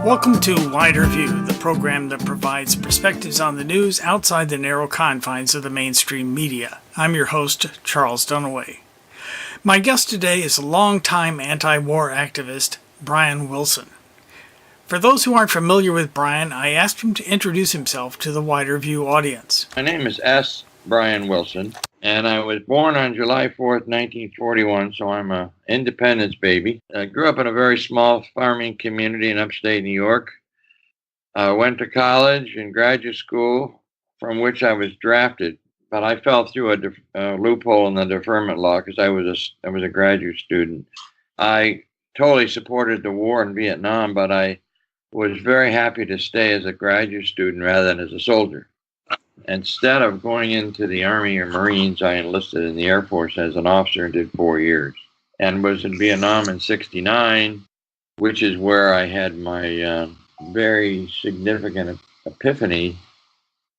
Welcome to Wider View, the program that provides perspectives on the news outside the narrow confines of the mainstream media. I'm your host, Charles Dunaway. My guest today is longtime anti-war activist Brian Willson. For those who aren't familiar with Brian, I asked him to introduce himself to the Wider View audience. My name is Brian Willson, and I was born on July 4th, 1941, so I'm an independence baby. I grew up in a very small farming community in upstate New York. I went to college and graduate school, from which I was drafted, but I fell through a loophole in the deferment law because I was a graduate student. I totally supported the war in Vietnam, but I was very happy to stay as a graduate student rather than as a soldier. Instead of going into the Army or Marines, I enlisted in the Air Force as an officer and did 4 years, and was in Vietnam in '69, which is where I had my very significant epiphany.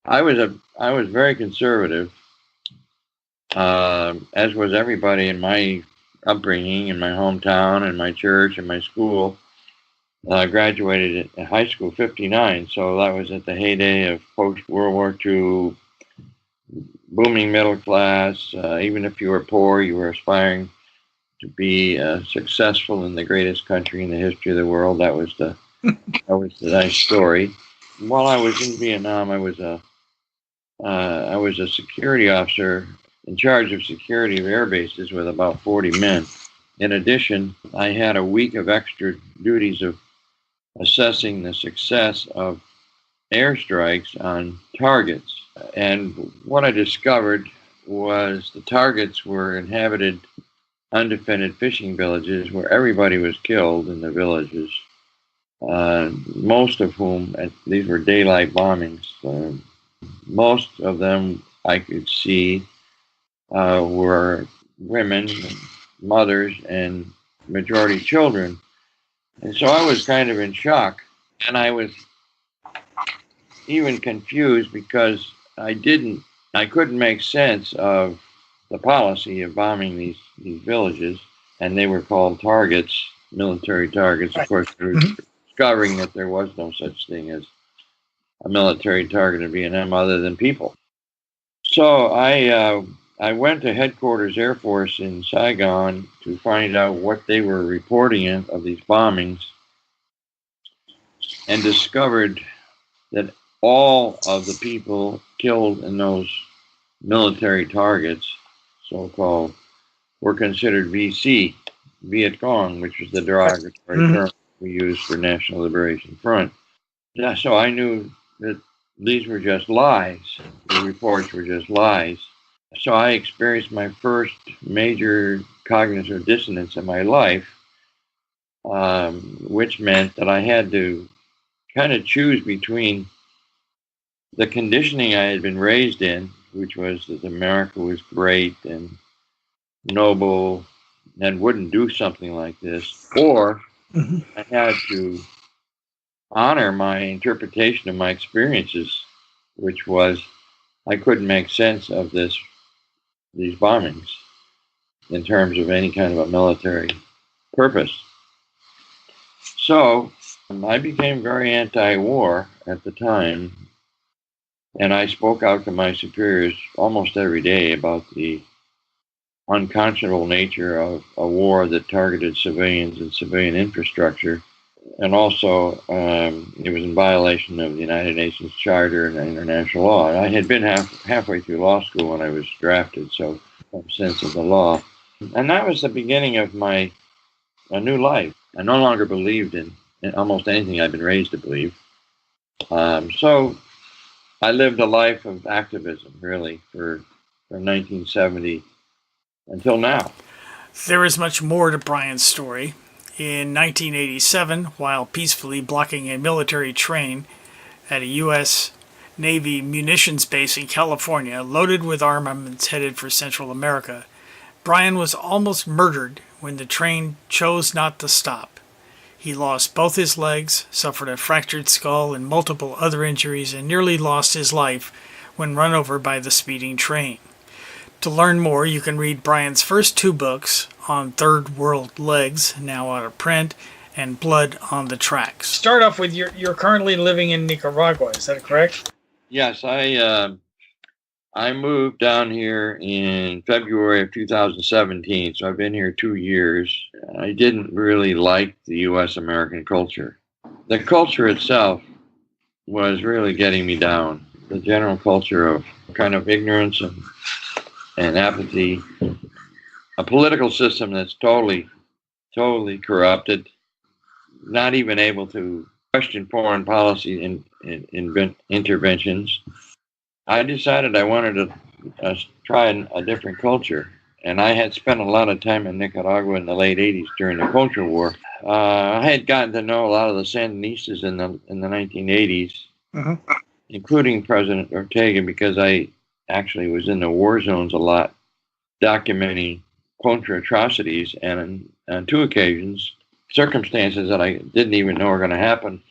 I was very conservative, as was everybody in my upbringing, in my hometown, in my church, in my school. I graduated in high school '59, so that was at the heyday of post-World War II, booming middle class. Even if you were poor, you were aspiring to be successful in the greatest country in the history of the world. That was the nice story. While I was in Vietnam, I was a security officer in charge of security of air bases with about 40 men. In addition, I had a week of extra duties of assessing the success of airstrikes on targets. And what I discovered was the targets were inhabited, undefended fishing villages where everybody was killed in the villages, most of whom, these were daylight bombings, most of them I could see were women, mothers, and majority children. And so I was kind of in shock, and I was even confused because I couldn't make sense of the policy of bombing these villages, and they were called targets, military targets. Of course, we were discovering that there was no such thing as a military target in Vietnam other than people. So I went to headquarters Air Force in Saigon to find out what they were reporting of these bombings, and discovered that all of the people killed in those military targets, so-called, were considered VC, Viet Cong, which was the derogatory term we used for National Liberation Front. So I knew that these were just lies. The reports were just lies. So I experienced my first major cognitive dissonance in my life, which meant that I had to kind of choose between the conditioning I had been raised in, which was that America was great and noble and wouldn't do something like this, or I had to honor my interpretation of my experiences, which was I couldn't make sense of these bombings in terms of any kind of a military purpose. So I became very anti-war at the time, and I spoke out to my superiors almost every day about the unconscionable nature of a war that targeted civilians and civilian infrastructure. And also, it was in violation of the United Nations Charter and international law. And I had been halfway through law school when I was drafted, so some sense of the law. And that was the beginning of a new life. I no longer believed in almost anything I'd been raised to believe. So I lived a life of activism, really, from 1970 until now. There is much more to Brian's story. In 1987, while peacefully blocking a military train at a U.S. Navy munitions base in California loaded with armaments headed for Central America, Brian was almost murdered when the train chose not to stop. He lost both his legs, suffered a fractured skull and multiple other injuries, and nearly lost his life when run over by the speeding train. To learn more, you can read Brian's first two books on Third World Legs, now out of print, and blood on the tracks. Start off with you're currently living in Nicaragua, is that correct? Yes, I moved down here in February of 2017, so I've been here 2 years. I didn't really like the U.S. American culture. The culture itself was really getting me down. The general culture of kind of ignorance and apathy, a political system that's totally corrupted, not even able to question foreign policy and interventions. I decided I wanted to try a different culture. And I had spent a lot of time in Nicaragua in the late 80s during the Culture War. I had gotten to know a lot of the Sandinistas in the 1980s, including President Ortega, because I actually was in the war zones a lot, documenting Contra atrocities, and on 2 occasions, circumstances that I didn't even know were going to happen,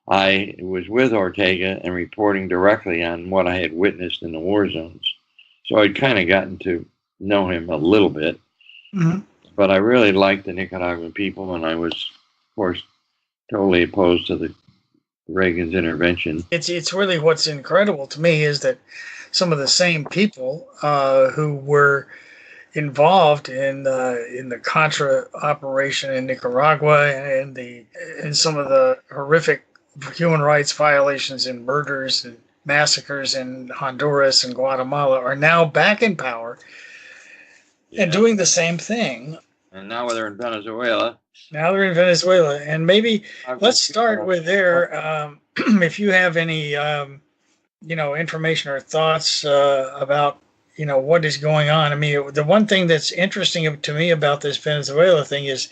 I was with Ortega and reporting directly on what I had witnessed in the war zones. So I'd kind of gotten to know him a little bit. But I really liked the Nicaraguan people, and I was, of course, totally opposed to the Reagan's intervention. It's really what's incredible to me is that some of the same people who were involved in the Contra operation in Nicaragua and some of the horrific human rights violations and murders and massacres in Honduras and Guatemala are now back in power and doing the same thing. And now they're in Venezuela. And maybe let's start with there. If you have any, information or thoughts about, what is going on. I mean, the one thing that's interesting to me about this Venezuela thing is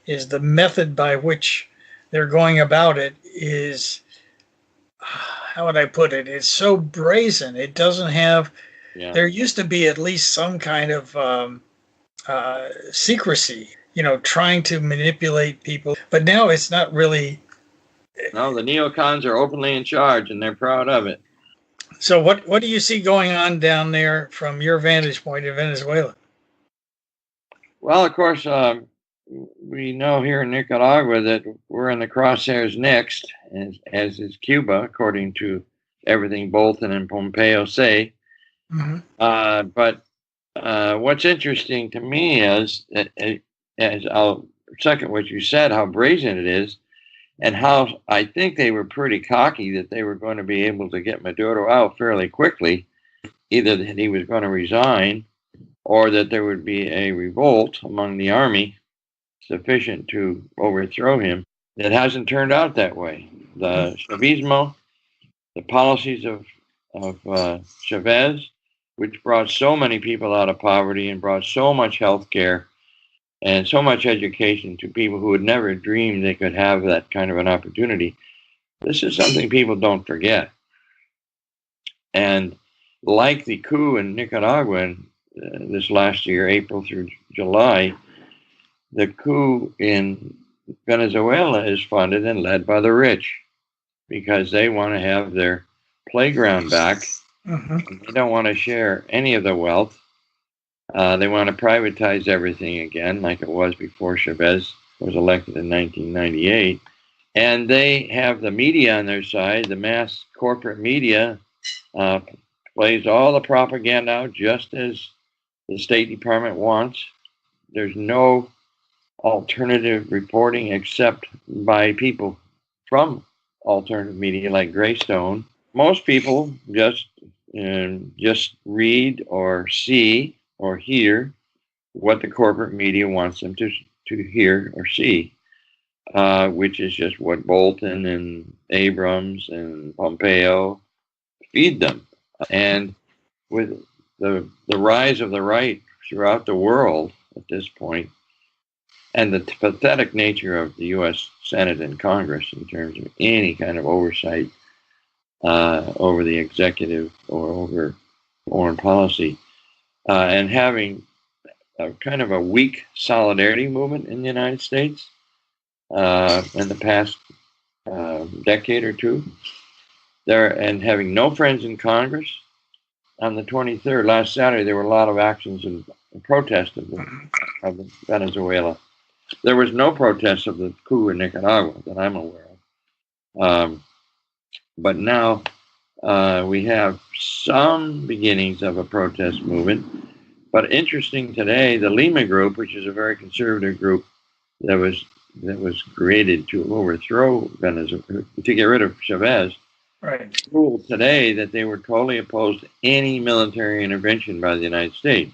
the method by which they're going about it is, how would I put it? It's so brazen. It doesn't have, there used to be at least some kind of secrecy, trying to manipulate people. But now it's not really. No, the neocons are openly in charge, and they're proud of it. So what do you see going on down there from your vantage point in Venezuela? Well, of course, we know here in Nicaragua that we're in the crosshairs next, as is Cuba, according to everything Bolton and Pompeo say. But what's interesting to me is, as I'll second what you said, how brazen it is, and how I think they were pretty cocky that they were going to be able to get Maduro out fairly quickly, either that he was going to resign or that there would be a revolt among the army sufficient to overthrow him. It hasn't turned out that way. The Chavismo, the policies of Chavez, which brought so many people out of poverty and brought so much health care and so much education to people who had never dreamed they could have that kind of an opportunity. This is something people don't forget. And like the coup in Nicaragua this last year, April through July, the coup in Venezuela is funded and led by the rich because they want to have their playground back. They don't want to share any of the wealth. They want to privatize everything again, like it was before Chavez was elected in 1998. And they have the media on their side. The mass corporate media plays all the propaganda out just as the State Department wants. There's no alternative reporting except by people from alternative media like Greystone. Most people just read or see or hear what the corporate media wants them to hear or see, which is just what Bolton and Abrams and Pompeo feed them. And with the rise of the right throughout the world at this point, and the pathetic nature of the U.S. Senate and Congress in terms of any kind of oversight over the executive or over foreign policy, and having a kind of a weak solidarity movement in the United States in the past decade or two, and having no friends in Congress. On the 23rd, last Saturday, there were a lot of actions and protests of Venezuela. There was no protest of the coup in Nicaragua that I'm aware of. But now we have some beginnings of a protest movement. But interesting today, the Lima Group, which is a very conservative group that was created to overthrow Venezuela, to get rid of Chavez, Right. ruled today that they were totally opposed to any military intervention by the United States.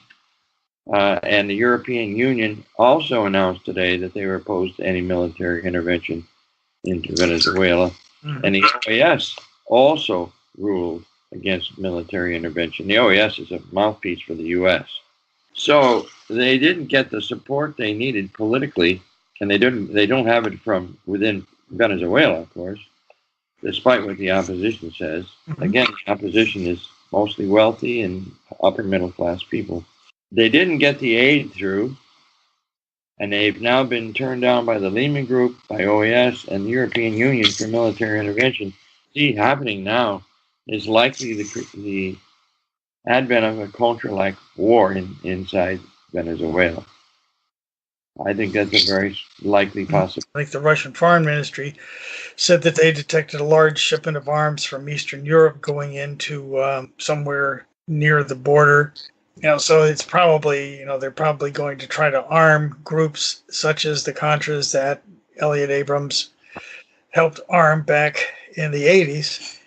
And the European Union also announced today that they were opposed to any military intervention into Venezuela. Mm-hmm. And the OAS also ruled against military intervention. The OAS is a mouthpiece for the U.S. So they didn't get the support they needed politically, and they don't have it from within Venezuela, of course, despite what the opposition says. Mm-hmm. Again, the opposition is mostly wealthy and upper middle class people. They didn't get the aid through, and they've now been turned down by the Lehman Group, by OAS, and the European Union for military intervention. See, happening now is likely the advent of a Contra-like war inside Venezuela. I think that's a very likely possibility. I think the Russian Foreign Ministry said that they detected a large shipment of arms from Eastern Europe going into somewhere near the border. So it's probably, they're probably going to try to arm groups such as the Contras that Elliot Abrams helped arm back in the 80s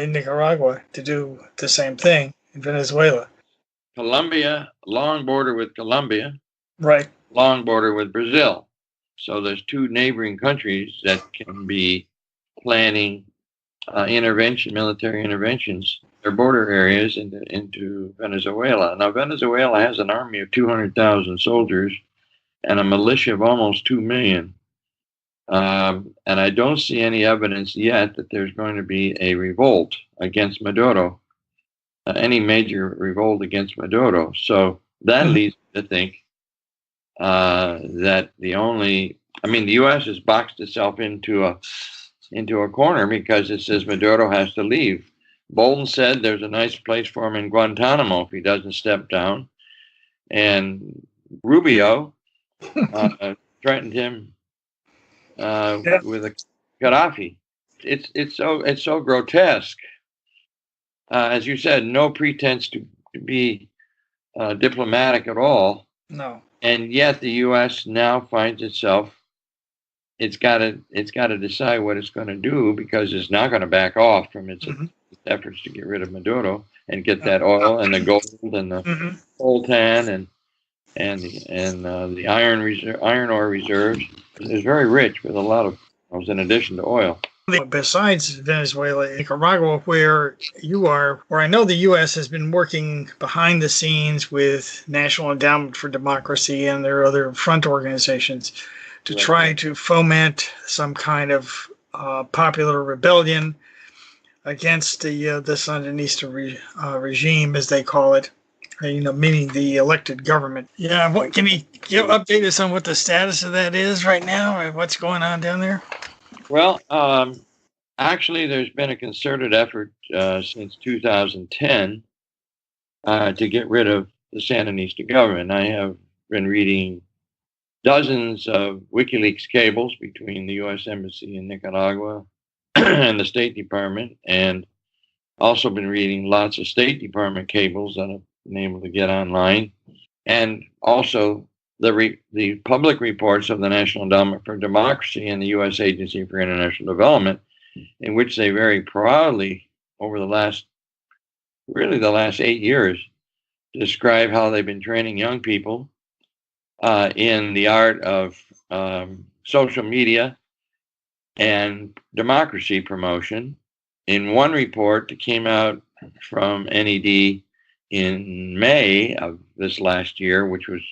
in Nicaragua to do the same thing in Venezuela. Colombia, long border with Colombia. Right. Long border with Brazil. So there's two neighboring countries that can be planning military interventions, their border areas into Venezuela. Now, Venezuela has an army of 200,000 soldiers and a militia of almost 2 million. And I don't see any evidence yet that there's going to be a revolt against Maduro, any major revolt against Maduro. So that leads me to think that the U.S. has boxed itself into a corner because it says Maduro has to leave. Bolton said there's a nice place for him in Guantanamo if he doesn't step down, and Rubio threatened him with a Gaddafi. It's so grotesque. As you said, no pretense to be diplomatic at all. No. And yet the U.S. now finds itself, it's got to decide what it's going to do, because it's not going to back off from its efforts to get rid of Maduro and get that oil and the gold and the coltan and the iron ore reserves. It's very rich with a lot of minerals in addition to oil. Besides Venezuela, Nicaragua, where you are, where I know the U.S. has been working behind the scenes with National Endowment for Democracy and their other front organizations to try to foment some kind of popular rebellion against the Sandinista regime, as they call it, meaning the elected government. Yeah, can you update us on what the status of that is right now, or what's going on down there? Well, actually, there's been a concerted effort since 2010 to get rid of the Sandinista government. I have been reading dozens of WikiLeaks cables between the U.S. Embassy in Nicaragua and the State Department, and also been reading lots of State Department cables that I've been able to get online, and also the public reports of the National Endowment for Democracy and the U.S. Agency for International Development, in which they very proudly, over the last 8 years, describe how they've been training young people in the art of social media and democracy promotion. In one report that came out from NED in May of this last year, which was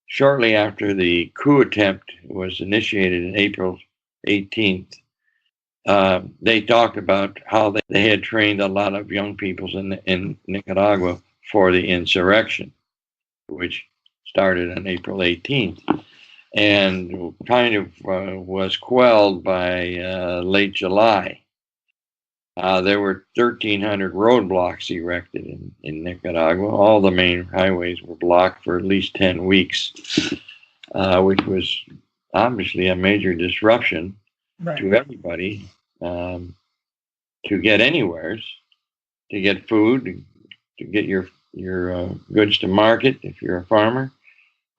shortly after the coup attempt was initiated on April 18th, they talked about how they had trained a lot of young people in Nicaragua for the insurrection, which started on April 18th and kind of was quelled by late July. There were 1,300 roadblocks erected in Nicaragua. All the main highways were blocked for at least 10 weeks. which was obviously a major disruption Right. to everybody, to get anywheres, to get food, to get your goods to market if you're a farmer,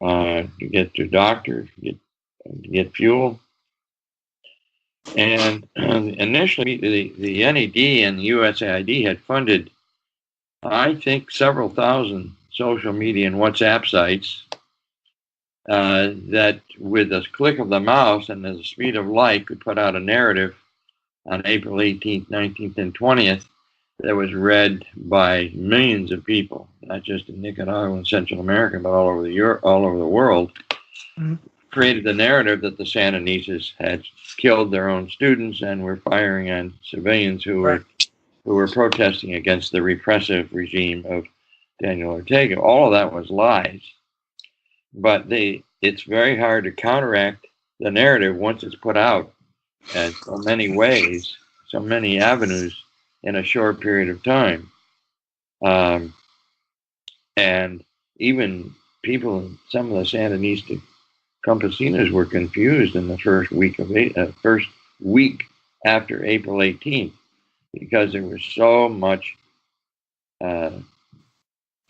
to get to doctor, to get fuel. And initially, the NED and the USAID had funded, I think, several thousand social media and WhatsApp sites that, with a click of the mouse and the speed of light, could put out a narrative on April 18th, 19th, and 20th that was read by millions of people, not just in Nicaragua and Central America, but all over the world. Mm-hmm. Created the narrative that the Sandinistas had killed their own students and were firing on civilians who were protesting against the repressive regime of Daniel Ortega. All of that was lies, but it's very hard to counteract the narrative once it's put out in so many ways, so many avenues in a short period of time. And even people, some of the Sandinista campesinos were confused in the first week after April 18th, because there was so much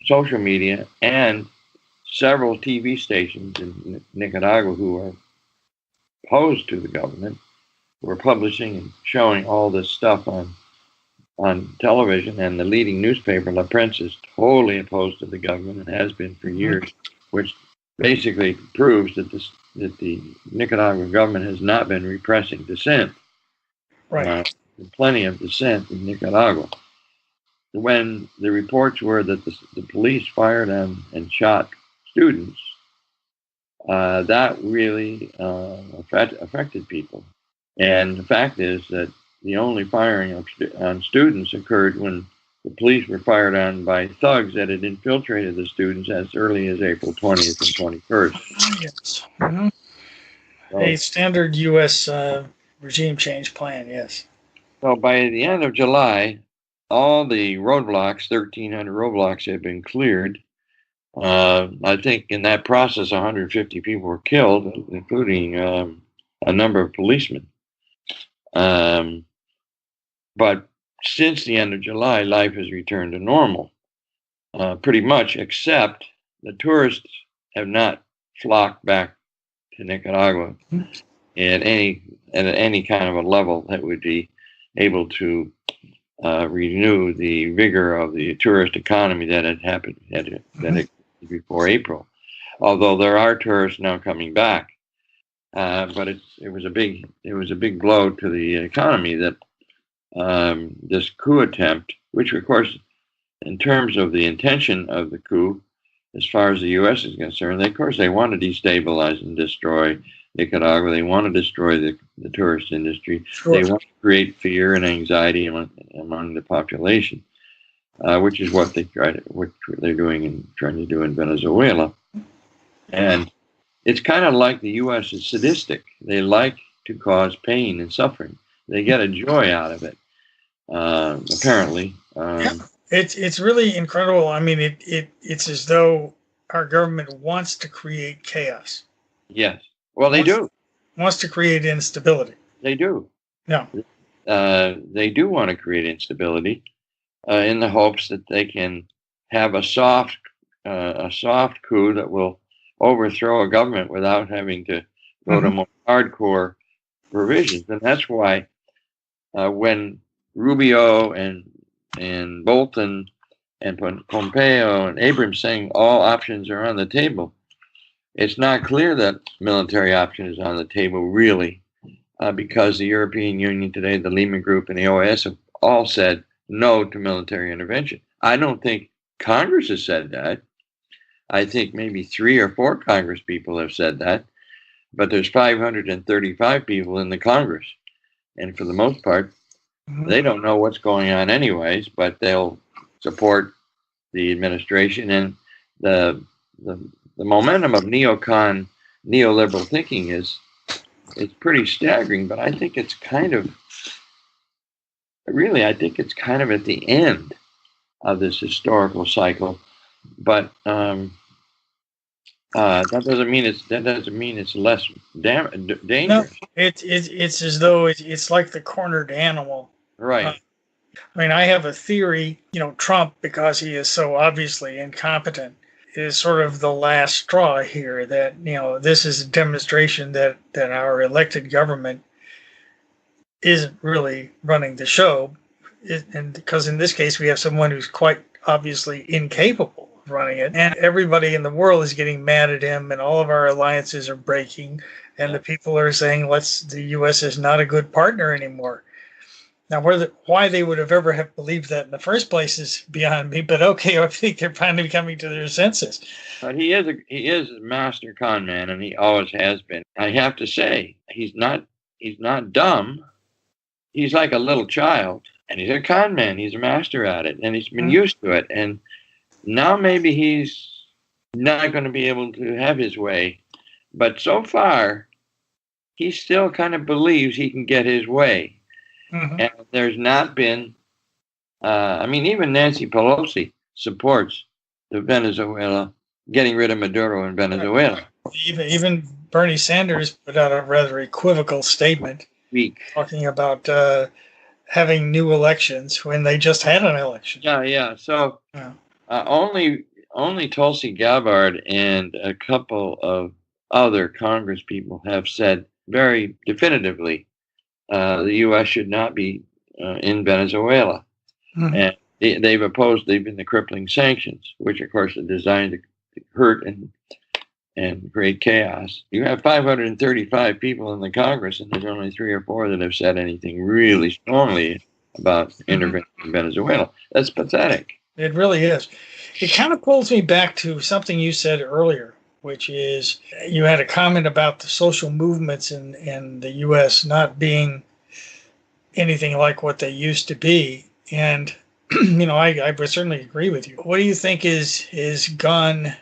social media and several TV stations in Nicaragua who are opposed to the government were publishing and showing all this stuff on television, and the leading newspaper, La Prensa, is totally opposed to the government and has been for years, which basically proves that the Nicaraguan government has not been repressing dissent. Right. Plenty of dissent in Nicaragua. When the reports were that the police fired on and shot students, that really affected people. And the fact is that the only firing on students occurred when the police were fired on by thugs that had infiltrated the students as early as April 20th and 21st. Yes. Mm-hmm. So, a standard U.S. Regime change plan, yes. So by the end of July, all the roadblocks, 1,300 roadblocks, had been cleared. I think in that process, 150 people were killed, including a number of policemen. But since the end of July, life has returned to normal, pretty much, except the tourists have not flocked back to Nicaragua at any kind of a level that would be able to renew the vigor of the tourist economy that had happened before April. Although there are tourists now coming back, but it was a big blow to the economy that this coup attempt, which of course, in terms of the intention of the coup, as far as the U.S. is concerned, they want to destabilize and destroy Nicaragua. They want to destroy the tourist industry. Sure. They want to create fear and anxiety among the population, which is what they're doing and trying to do in Venezuela. And it's kind of like the U.S. is sadistic. They like to cause pain and suffering. They get a joy out of it, apparently. It's really incredible. I mean, it's as though our government wants to create chaos. Yes. Well, they do. Wants to create instability. They do. No. They do want to create instability in the hopes that they can have a soft coup that will overthrow a government without having to go to more hardcore provisions. And that's why when Rubio and Bolton and Pompeo and Abrams saying all options are on the table, it's not clear that military option is on the table, really, because the European Union today, the Lehman Group, and the OAS have all said no to military intervention. I don't think Congress has said that. I think maybe 3 or 4 Congress people have said that, but there's 535 people in the Congress, and for the most part, they don't know what's going on anyways, but they'll support the administration. And the momentum of neoliberal thinking is pretty staggering, but I think it's kind of at the end of this historical cycle. But That doesn't mean it's less No, dangerous. it's as though it's like the cornered animal. Uh, Right. I mean, I have a theory. Trump, because he is so obviously incompetent, is sort of the last straw here. That this is a demonstration that our elected government isn't really running the show, and because in this case we have someone who's quite obviously incapable of running it, and everybody in the world is getting mad at him, and all of our alliances are breaking, and Yeah. the people are saying the U.S. is not a good partner anymore. Now, why they would have ever have believed that in the first place is beyond me. But okay, I think they're finally coming to their senses. But he is a master con man, and he always has been. I have to say, he's not dumb. He's like a little child, and he's a con man. He's a master at it, and he's been used to it. And now maybe he's not going to be able to have his way. But so far, he still kind of believes he can get his way. Mm-hmm. And there's not been, even Nancy Pelosi supports the Venezuela, getting rid of Maduro in Venezuela. Even Bernie Sanders put out a rather equivocal statement Weak. talking about having new elections when they just had an election. Yeah. So only Tulsi Gabbard and a couple of other Congress people have said very definitively the U.S. should not be in Venezuela. Mm-hmm. And they've been the crippling sanctions, which of course are designed to hurt and create chaos. You have 535 people in the Congress, and there's only 3 or 4 that have said anything really strongly about intervention in Venezuela. That's pathetic. It really is. It kind of pulls me back to something you said earlier, which is you had a comment about the social movements in the U.S. not being anything like what they used to be. And, I would certainly agree with you. What do you think is gone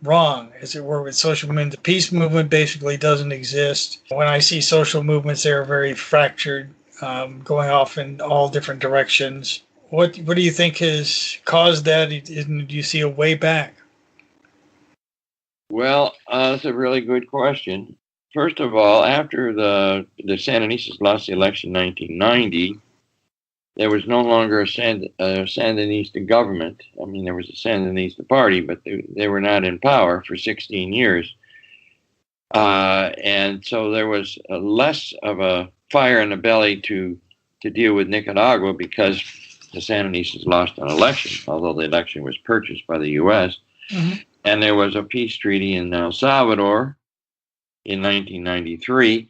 wrong, as it were, with social movement? The peace movement basically doesn't exist. When I see social movements, they're very fractured, going off in all different directions. What do you think has caused that? Do you see a way back? Well, that's a really good question. First of all, after the Sandinistas lost the election in 1990, there was no longer a Sandinista government. I mean, there was a Sandinista party, but they were not in power for 16 years. And so there was less of a fire in the belly to deal with Nicaragua because the Sandinistas lost an election, although the election was purchased by the U.S. Mm-hmm. And there was a peace treaty in El Salvador in 1993.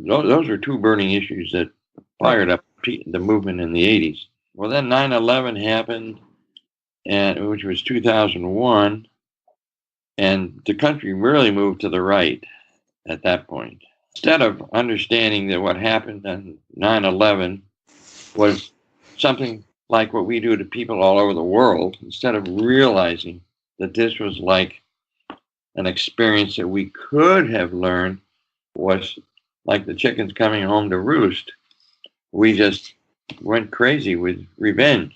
Those are 2 burning issues that fired up the movement in the 80s. Well, then 9/11 happened, which was 2001, and the country really moved to the right at that point. Instead of understanding that what happened on 9/11 was something like what we do to people all over the world, instead of realizing that this was like an experience that we could have learned was like the chickens coming home to roost, we just went crazy with revenge.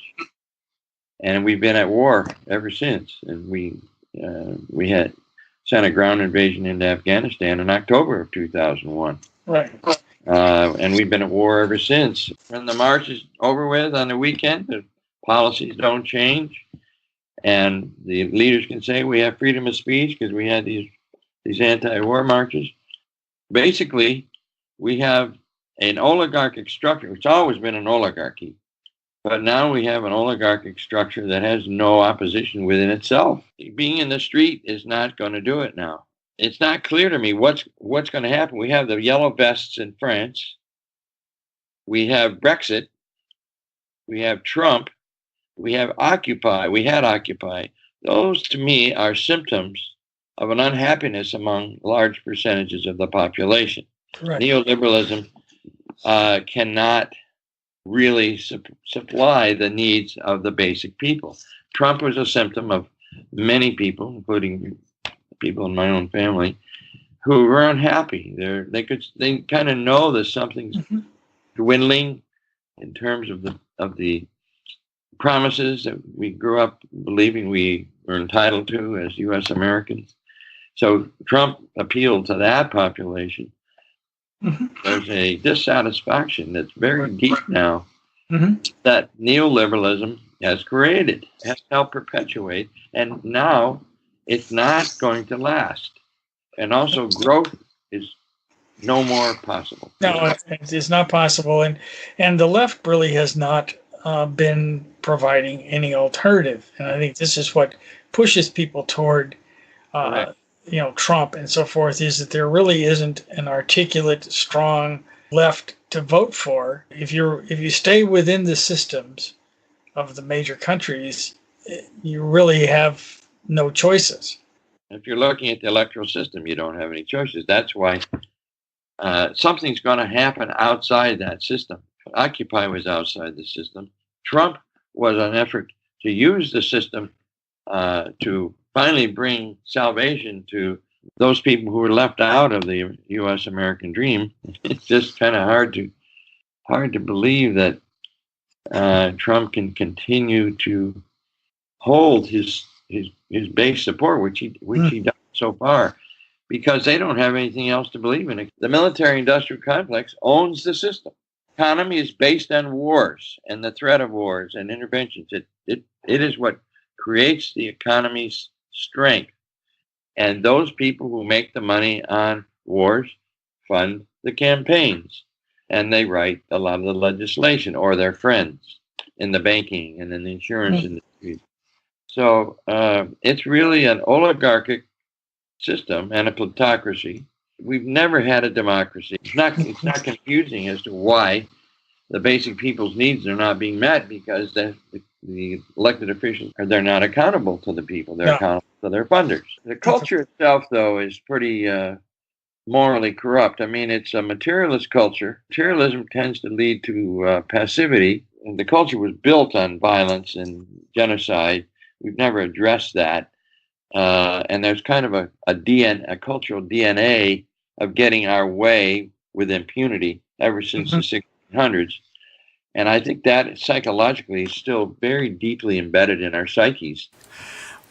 And we've been at war ever since. And we had sent a ground invasion into Afghanistan in October of 2001. Right. And we've been at war ever since. When the march is over with on the weekend, the policies don't change. And the leaders can say we have freedom of speech because we had these anti-war marches. Basically, we have an oligarchic structure. It's always been an oligarchy. But now we have an oligarchic structure that has no opposition within itself. Being in the street is not going to do it now. It's not clear to me what's going to happen. We have the yellow vests in France. We have Brexit. We have Trump. We have Occupy. We had Occupy. Those, to me, are symptoms of an unhappiness among large percentages of the population. Correct. Neoliberalism cannot really supply the needs of the basic people. Trump was a symptom of many people, including people in my own family, who were unhappy. They kind of know that something's dwindling in terms of the promises that we grew up believing we were entitled to as U.S. Americans. So Trump appealed to that population. There's a dissatisfaction that's very deep now that neoliberalism has created, has helped perpetuate, and now it's not going to last. And also growth is no more possible. No, it's not possible. And the left really has not been providing any alternative. And I think this is what pushes people toward Trump and so forth, is that there really isn't an articulate, strong left to vote for. If you stay within the systems of the major countries, you really have no choices. If you're looking at the electoral system, you don't have any choices. That's why something's going to happen outside that system. Occupy was outside the system. Trump was an effort to use the system to finally bring salvation to those people who were left out of the U.S. American dream. It's just kind of hard to believe that Trump can continue to hold his base support, which he done so far, because they don't have anything else to believe in. The military-industrial complex owns the system. Economy is based on wars and the threat of wars and interventions. It is what creates the economy's strength. And those people who make the money on wars fund the campaigns, and they write a lot of the legislation, or their friends in the banking and in the insurance industry. So it's really an oligarchic system and a plutocracy. We've never had a democracy. It's not confusing as to why the basic people's needs are not being met, because the elected officials they're not accountable to the people. They're accountable to their funders. The culture itself, though, is pretty morally corrupt. I mean, it's a materialist culture. Materialism tends to lead to passivity. And the culture was built on violence and genocide. We've never addressed that. And there's kind of a cultural DNA of getting our way with impunity ever since the 1600s. And I think that psychologically is still very deeply embedded in our psyches.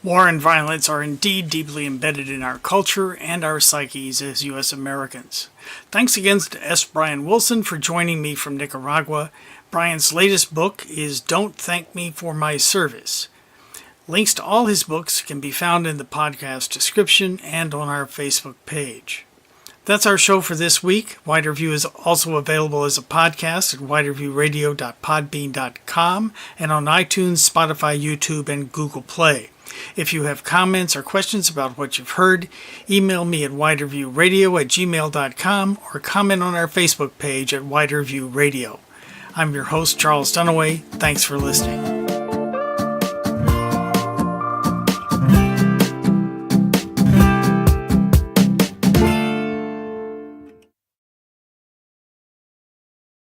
War and violence are indeed deeply embedded in our culture and our psyches as U.S. Americans. Thanks again to S. Brian Willson for joining me from Nicaragua. Brian's latest book is Don't Thank Me for My Service. Links to all his books can be found in the podcast description and on our Facebook page. That's our show for this week. Wider View is also available as a podcast at widerviewradio.podbean.com and on iTunes, Spotify, YouTube, and Google Play. If you have comments or questions about what you've heard, email me at widerviewradio@gmail.com or comment on our Facebook page at Wider View Radio. I'm your host, Charles Dunaway. Thanks for listening.